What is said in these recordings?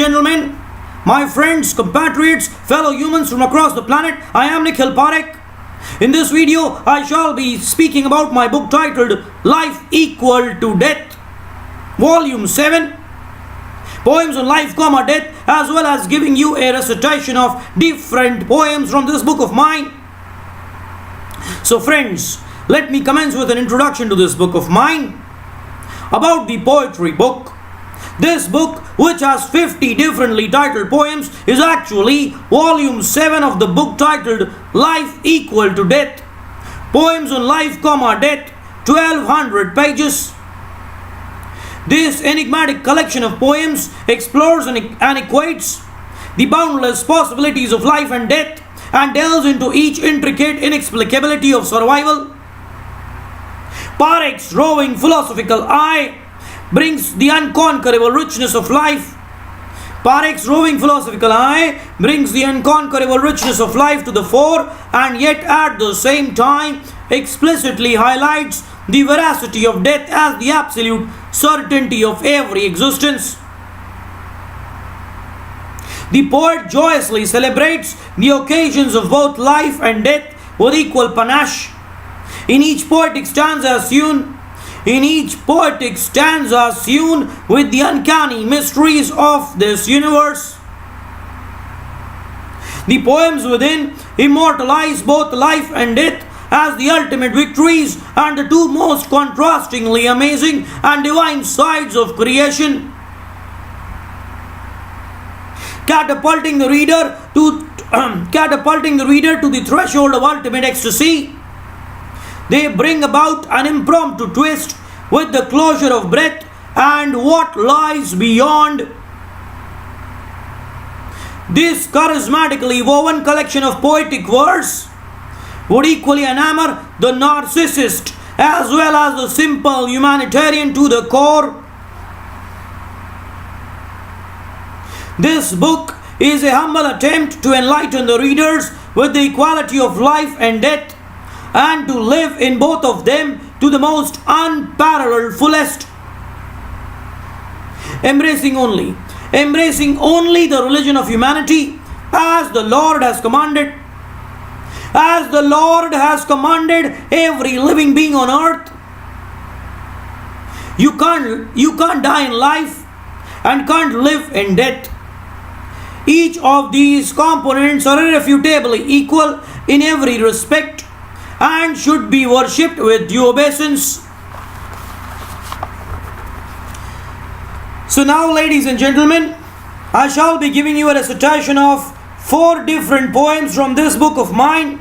Gentlemen, my friends, compatriots, fellow humans from across the planet, I am Nikhil Parekh. In this video, I shall be speaking about my book titled Life Equal to Death, Volume 7, Poems on Life, Death, as well as giving you a recitation of different poems from this book of mine. So friends, let me commence with an introduction to this book of mine. About the poetry book. This book, which has 50 differently titled poems, is actually volume 7 of the book titled Life Equal to Death, Poems on Life, Death, 1200 pages. This enigmatic collection of poems explores and equates the boundless possibilities of life and death and delves into each intricate inexplicability of survival. Parekh's roving philosophical eye brings the unconquerable richness of life. Parekh's roving philosophical eye brings the unconquerable richness of life to the fore, and yet at the same time explicitly highlights the veracity of death as the absolute certainty of every existence. The poet joyously celebrates the occasions of both life and death with equal panache. In each poetic stanza sewn with the uncanny mysteries of this universe. The poems within immortalize both life and death as the ultimate victories and the two most contrastingly amazing and divine sides of creation, catapulting the reader to the threshold of ultimate ecstasy. They bring about an impromptu twist with the closure of breath and what lies beyond. This charismatically woven collection of poetic verse would equally enamor the narcissist as well as the simple humanitarian to the core. This book is a humble attempt to enlighten the readers with the equality of life and death, and to live in both of them to the most unparalleled fullest, embracing only the religion of humanity as the Lord has commanded, every living being on earth. You can't die in life and can't live in death. Each of these components are irrefutably equal in every respect and should be worshipped with due obeisance. So now, ladies and gentlemen, I shall be giving you a recitation of 4 different poems from this book of mine.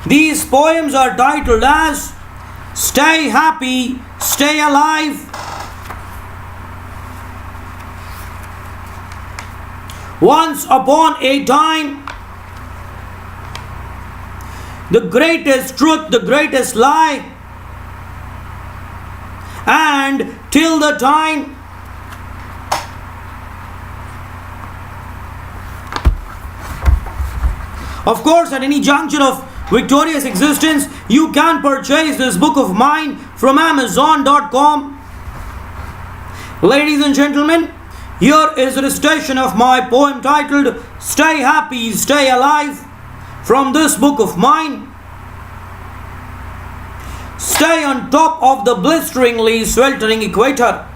These poems are titled as Stay Happy, Stay Alive, Once Upon a Time, The Greatest Truth, The Greatest Lie, and Till the Time. Of course, at any juncture of victorious existence, you can purchase this book of mine from Amazon.com. Ladies and gentlemen, here is a recitation of my poem titled Stay Happy, Stay Alive, from this book of mine. Stay on top of the blisteringly sweltering equator,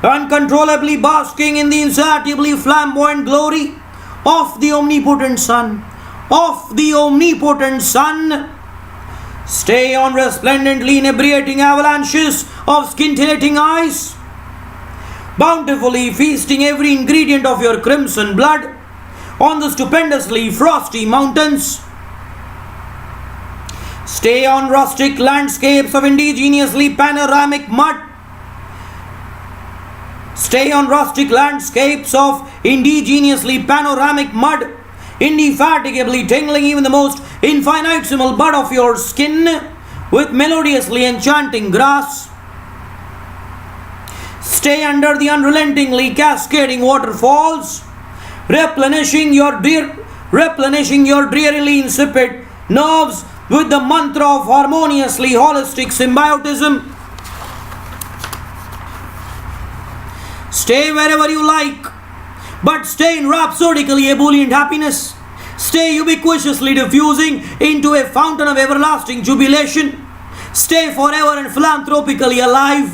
uncontrollably basking in the insatiably flamboyant glory of the omnipotent sun. Stay on resplendently inebriating avalanches of scintillating eyes, bountifully feasting every ingredient of your crimson blood on the stupendously frosty mountains. Stay on rustic landscapes of indigenously panoramic mud. Indefatigably tingling even the most infinitesimal bud of your skin with melodiously enchanting grass. Stay under the unrelentingly cascading waterfalls, replenishing your drearily insipid nerves with the mantra of harmoniously holistic symbiotism. Stay wherever you like, but stay in rhapsodically ebullient happiness. Stay ubiquitously diffusing into a fountain of everlasting jubilation. Stay forever and philanthropically alive.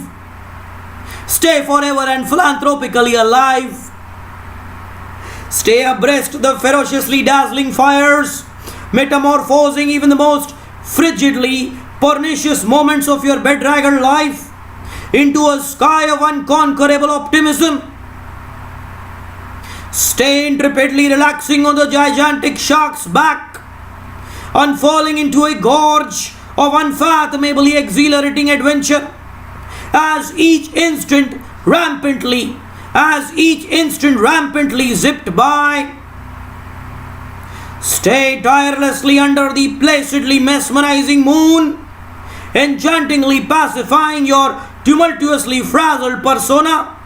Stay forever and philanthropically alive. Stay abreast the ferociously dazzling fires, metamorphosing even the most frigidly pernicious moments of your bedraggled life into a sky of unconquerable optimism. Stay intrepidly relaxing on the gigantic shark's back, unfurling into a gorge of unfathomably exhilarating adventure as each instant rampantly zipped by. Stay tirelessly under the placidly mesmerizing moon, enchantingly pacifying your tumultuously frazzled persona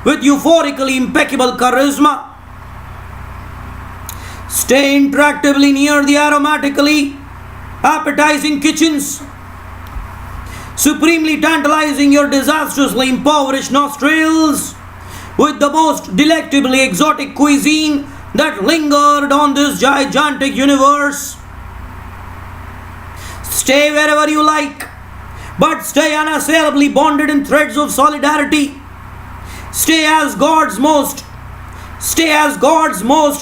with euphorically impeccable charisma. Stay intractably near the aromatically appetizing kitchens, supremely tantalizing your disastrously impoverished nostrils with the most delectably exotic cuisine that lingered on this gigantic universe. Stay wherever you like, but stay unassailably bonded in threads of solidarity. Stay as God's most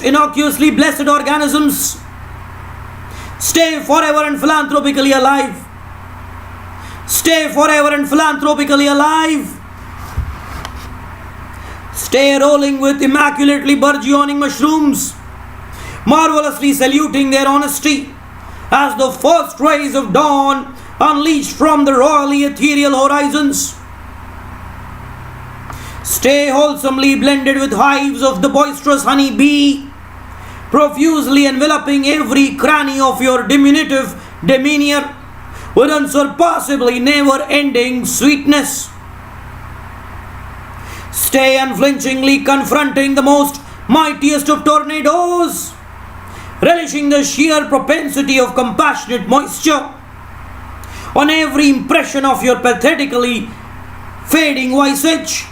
innocuously blessed organisms. Stay forever and philanthropically alive. Stay forever and philanthropically alive. Stay rolling with immaculately burgeoning mushrooms, marvelously saluting their honesty as the first rays of dawn unleashed from the royally ethereal horizons. Stay wholesomely blended with hives of the boisterous honey bee, profusely enveloping every cranny of your diminutive demeanor with unsurpassably never-ending sweetness. Stay unflinchingly confronting the most mightiest of tornadoes, relishing the sheer propensity of compassionate moisture on every impression of your pathetically fading visage.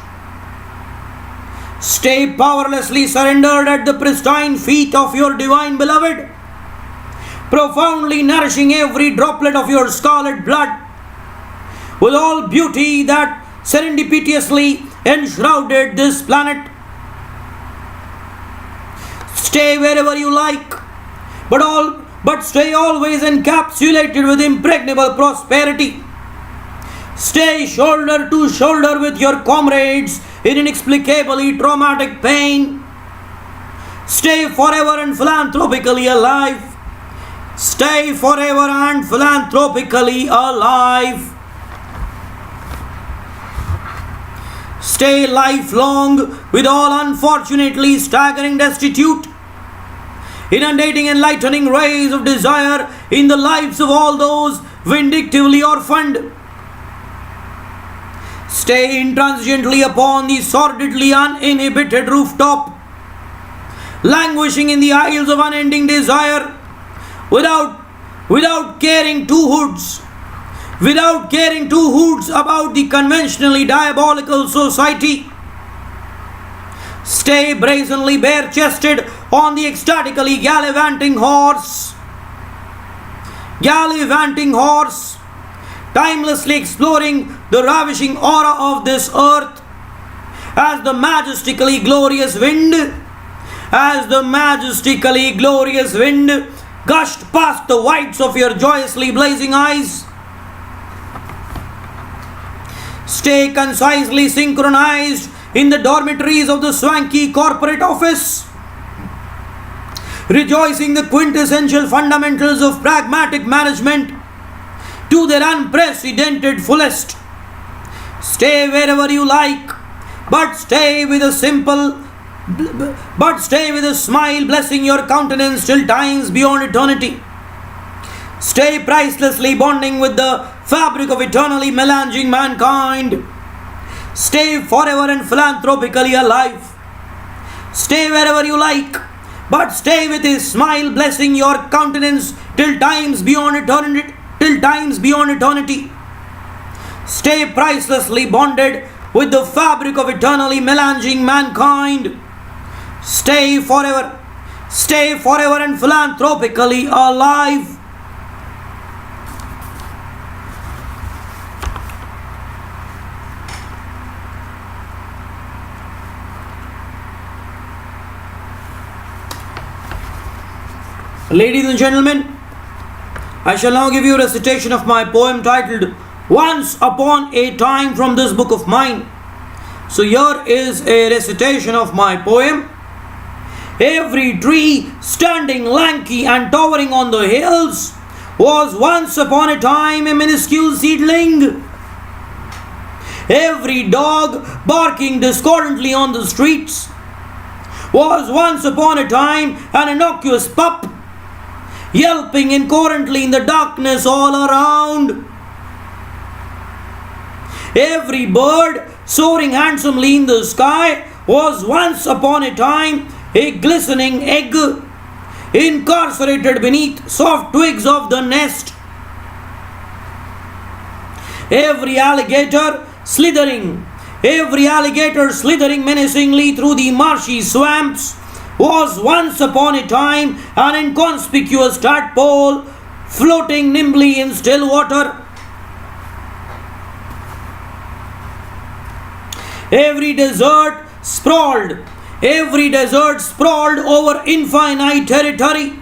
Stay powerlessly surrendered at the pristine feet of your divine beloved, profoundly nourishing every droplet of your scarlet blood with all beauty that serendipitously enshrouded this planet. Stay wherever you like, but stay always encapsulated with impregnable prosperity. Stay shoulder to shoulder with your comrades in inexplicably traumatic pain. Stay forever and philanthropically alive. Stay forever and philanthropically alive. Stay lifelong with all unfortunately staggering destitute, inundating enlightening rays of desire in the lives of all those vindictively orphaned. Stay intransigently upon the sordidly uninhibited rooftop, languishing in the aisles of unending desire, without caring two hoots about the conventionally diabolical society. Stay brazenly bare-chested on the ecstatically gallivanting horse, timelessly exploring the ravishing aura of this earth as the majestically glorious wind gushed past the whites of your joyously blazing eyes. Stay concisely synchronized in the dormitories of the swanky corporate office, rejoicing the quintessential fundamentals of pragmatic management to their unprecedented fullest. Stay wherever you like, but stay with a smile blessing your countenance till times beyond eternity. Stay pricelessly bonding with the fabric of eternally melanging mankind. Stay forever and philanthropically alive. Stay wherever you like, but stay with a smile blessing your countenance till times beyond eternity. Stay pricelessly bonded with the fabric of eternally melanging mankind. Stay forever. Stay forever and philanthropically alive. Ladies and gentlemen, I shall now give you a recitation of my poem titled Once Upon a Time from this book of mine. So here is a recitation of my poem. Every tree standing lanky and towering on the hills was once upon a time a minuscule seedling. Every dog barking discordantly on the streets was once upon a time an innocuous pup, yelping incoherently in the darkness all around. Every bird soaring handsomely in the sky was once upon a time a glistening egg, incarcerated beneath soft twigs of the nest. Every alligator slithering menacingly through the marshy swamps was once upon a time an inconspicuous tadpole floating nimbly in still water. Every desert sprawled over infinite territory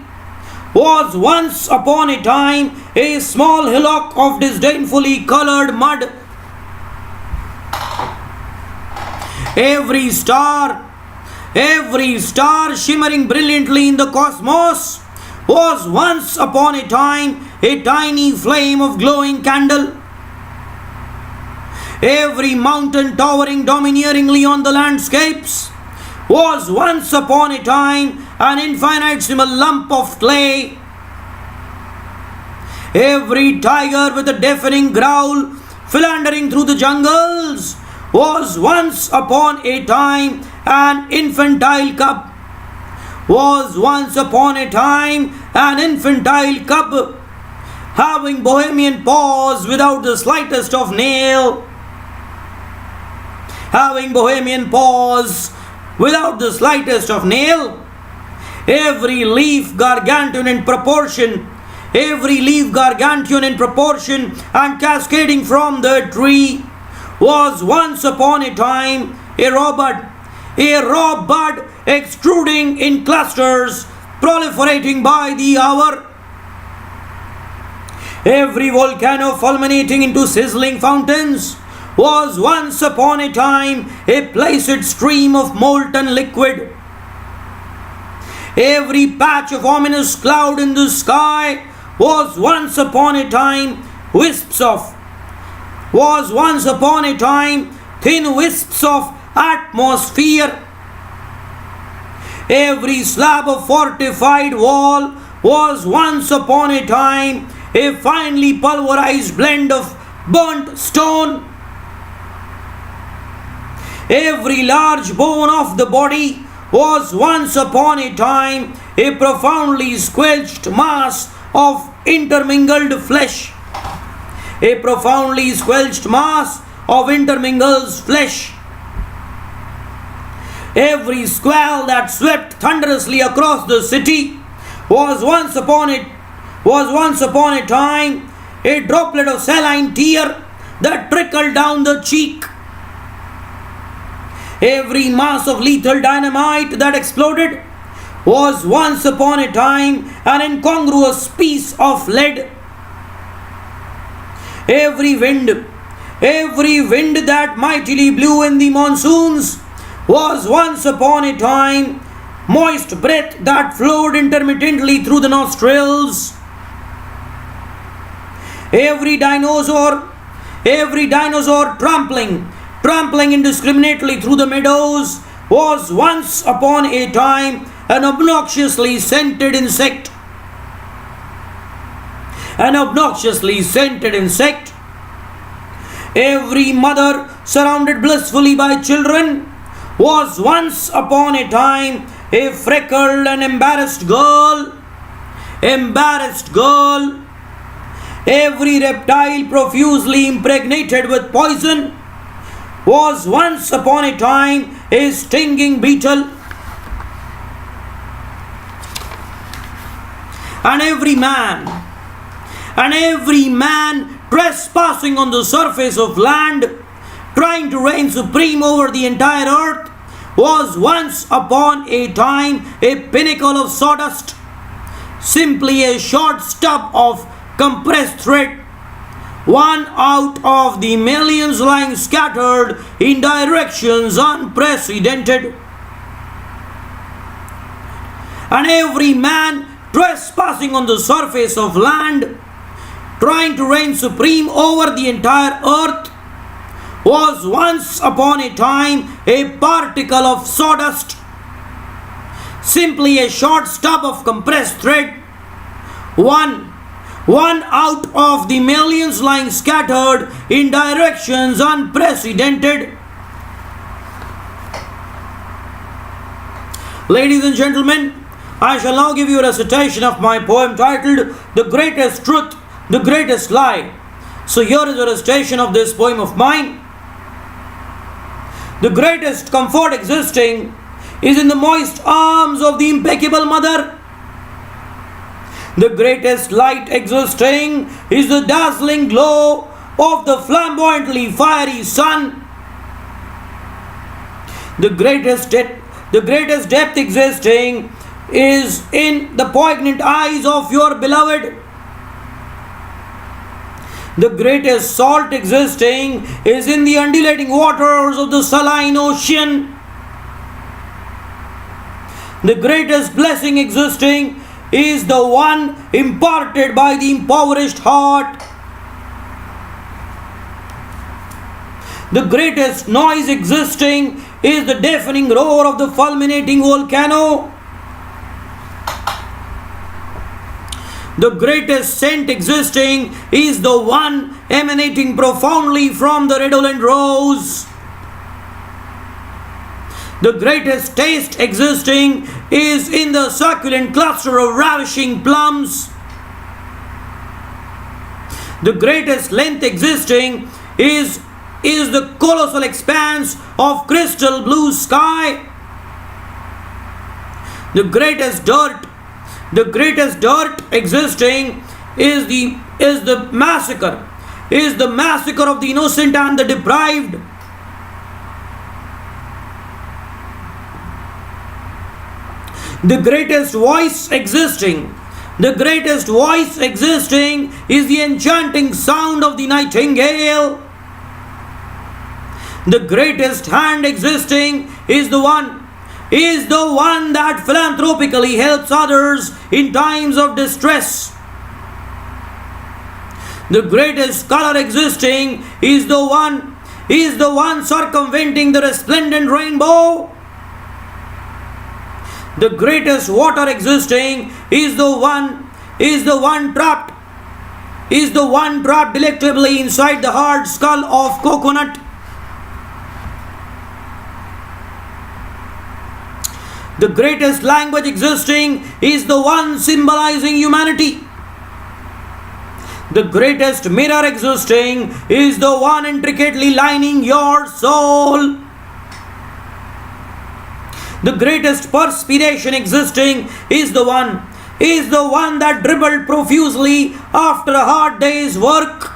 was once upon a time a small hillock of disdainfully colored mud. Every star shimmering brilliantly in the cosmos was once upon a time a tiny flame of glowing candle. Every mountain towering domineeringly on the landscapes was once upon a time an infinitesimal lump of clay. Every tiger with a deafening growl philandering through the jungles was once upon a time an infantile cub. Having bohemian paws without the slightest of nail. Every leaf gargantuan in proportion and cascading from the tree was once upon a time a raw bud extruding in clusters, proliferating by the hour. Every volcano fulminating into sizzling fountains was once upon a time a placid stream of molten liquid. Every patch of ominous cloud in the sky was once upon a time thin wisps of atmosphere. Every slab of fortified wall was once upon a time a finely pulverized blend of burnt stone. Every large bone of the body was once upon a time a profoundly squelched mass of intermingled flesh. Every squall that swept thunderously across the city was once upon a time a droplet of saline tear that trickled down the cheek. Every mass of lethal dynamite that exploded was once upon a time an incongruous piece of lead. Every wind that mightily blew in the monsoons was once upon a time moist breath that flowed intermittently through the nostrils. Every dinosaur trampling indiscriminately through the meadows was once upon a time an obnoxiously scented insect. Every mother surrounded blissfully by children was once upon a time a freckled and embarrassed girl. Every reptile profusely impregnated with poison was once upon a time a stinging beetle. and every man trespassing on the surface of land, trying to reign supreme over the entire earth, was once upon a time a pinnacle of sawdust, simply a short stub of compressed thread, one out of the millions lying scattered in directions unprecedented. And every man trespassing on the surface of land, trying to reign supreme over the entire earth, was once upon a time a particle of sawdust, simply a short stub of compressed thread, one out of the millions lying scattered in directions unprecedented. Ladies and gentlemen, I shall now give you a recitation of my poem titled The Greatest Truth, The Greatest Lie. So here is a recitation of this poem of mine. The greatest comfort existing is in the moist arms of the impeccable mother. The greatest light existing is the dazzling glow of the flamboyantly fiery sun. The greatest depth existing is in the poignant eyes of your beloved. The greatest salt existing is in the undulating waters of the saline ocean. The greatest blessing existing is the one imparted by the impoverished heart. The greatest noise existing is the deafening roar of the fulminating volcano. The greatest scent existing is the one emanating profoundly from the redolent rose. The greatest taste existing is in the succulent cluster of ravishing plums. The greatest length existing is the colossal expanse of crystal blue sky. The greatest dirt existing is the massacre of the innocent and the deprived. The greatest voice existing is the enchanting sound of the nightingale. The greatest hand existing is the one that philanthropically helps others in times of distress. The greatest color existing is the one circumventing the resplendent rainbow. The greatest water existing is the one trapped delectably inside the hard skull of coconut. The greatest language existing is the one symbolizing humanity. The greatest mirror existing is the one intricately lining your soul. The greatest perspiration existing is the one that dribbled profusely after a hard day's work.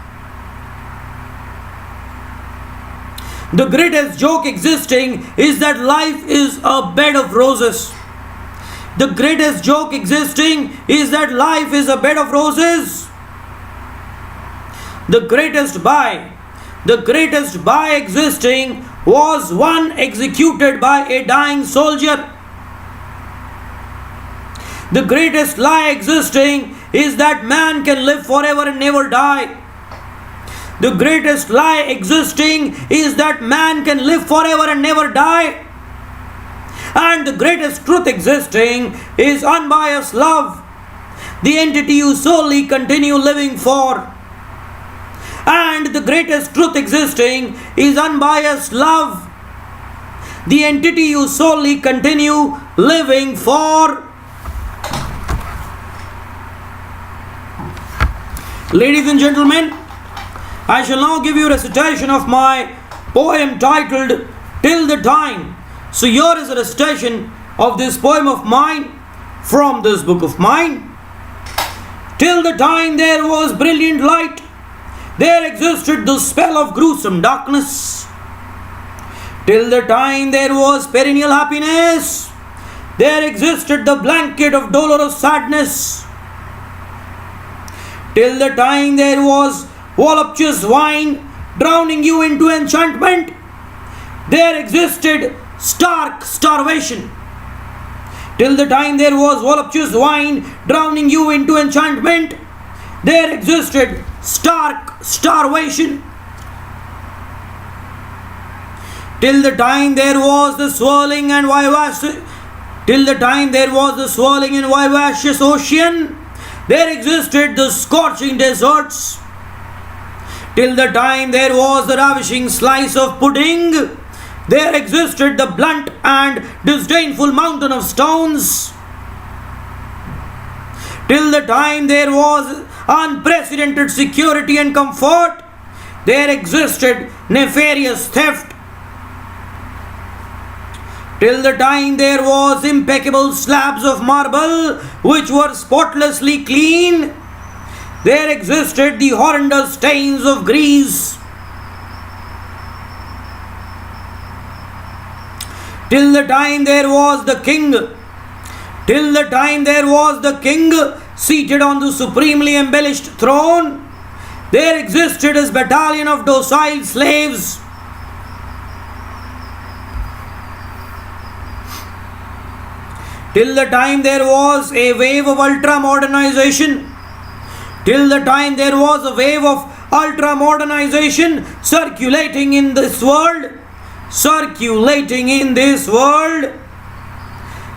The greatest joke existing is that life is a bed of roses. The greatest joke existing is that life is a bed of roses. The greatest buy existing was one executed by a dying soldier. The greatest lie existing is that man can live forever and never die. The greatest lie existing is that man can live forever and never die. And the greatest truth existing is unbiased love, the entity you solely continue living for. And the greatest truth existing is unbiased love, the entity you solely continue living for. Ladies and gentlemen, I shall now give you a recitation of my poem titled Till the Time. So here is a recitation of this poem of mine from this book of mine. Till the time there was brilliant light, there existed the spell of gruesome darkness. Till the time there was perennial happiness, there existed the blanket of dolorous sadness. Till the time there was voluptuous wine drowning you into enchantment, there existed stark starvation. Till the time there was voluptuous wine drowning you into enchantment, there existed stark starvation. Till the time there was the swirling and vivacious ocean, there existed the scorching deserts. Till the time there was the ravishing slice of pudding, there existed the blunt and disdainful mountain of stones. Till the time there was unprecedented security and comfort, there existed nefarious theft. Till the time there was impeccable slabs of marble which were spotlessly clean, there existed the horrendous stains of grease. Till the time there was the king seated on the supremely embellished throne, there existed his battalion of docile slaves. Till the time there was a wave of ultra-modernization, circulating in this world,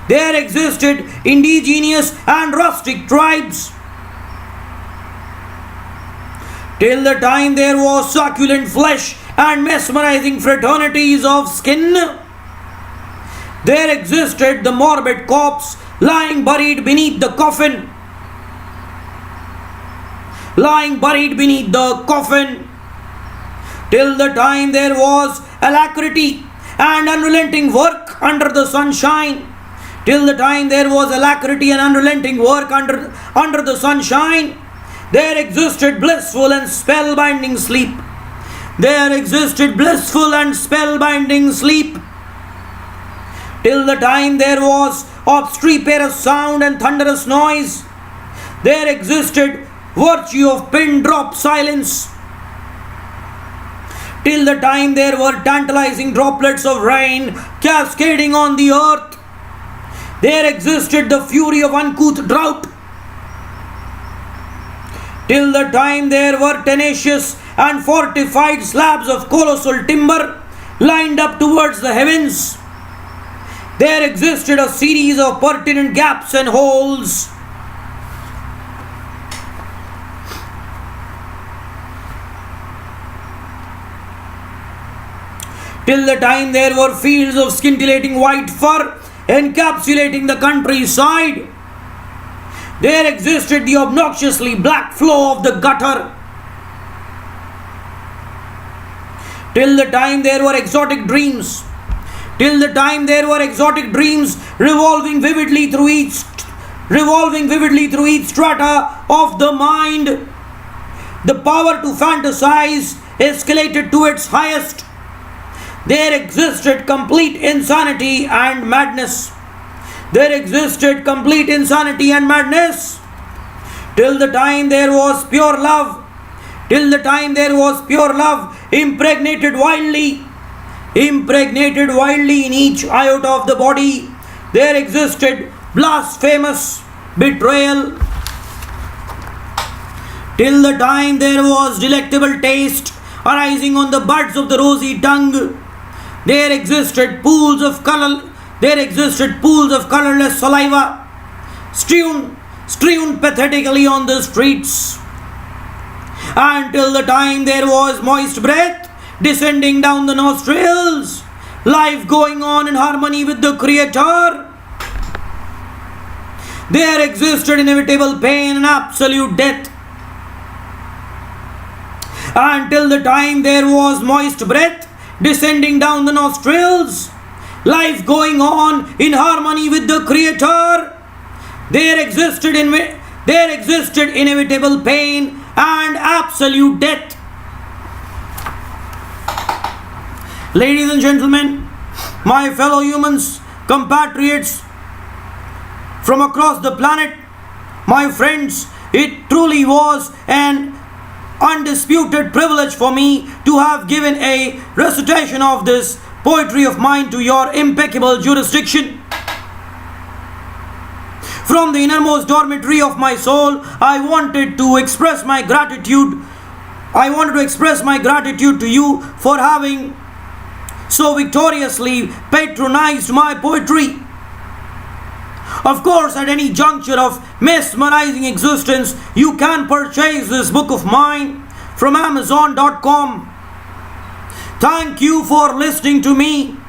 there existed indigenous and rustic tribes. Till the time there was succulent flesh and mesmerizing fraternities of skin, there existed the morbid corpse lying buried beneath the coffin. Till the time there was alacrity and unrelenting work under the sunshine. There existed blissful and spellbinding sleep. Till the time there was obstreperous sound and thunderous noise, there existed virtue of pin drop silence. Till the time there were tantalizing droplets of rain cascading on the earth, there existed the fury of uncouth drought. Till the time there were tenacious and fortified slabs of colossal timber lined up towards the heavens, there existed a series of pertinent gaps and holes. Till the time there were fields of scintillating white fur encapsulating the countryside, there existed the obnoxiously black flow of the gutter. Till the time there were exotic dreams revolving vividly through each strata of the mind, the power to fantasize escalated to its highest. There existed complete insanity and madness. Till the time there was pure love, impregnated wildly in each iota of the body, there existed blasphemous betrayal. Till the time there was delectable taste arising on the buds of the rosy tongue, there existed pools of colorless saliva strewn pathetically on the streets. And till the time there was moist breath descending down the nostrils, life going on in harmony with the Creator, there existed inevitable pain and absolute death. Until the time there was moist breath descending down the nostrils, life going on in harmony with the Creator, there existed there existed inevitable pain and absolute death. Ladies and gentlemen, my fellow humans, compatriots from across the planet, my friends, it truly was an undisputed privilege for me to have given a recitation of this poetry of mine to your impeccable jurisdiction. From the innermost dormitory of my soul, I wanted to express my gratitude. I wanted to express my gratitude to you for having so victoriously patronized my poetry. Of course, at any juncture of mesmerizing existence, you can purchase this book of mine from Amazon.com. Thank you for listening to me.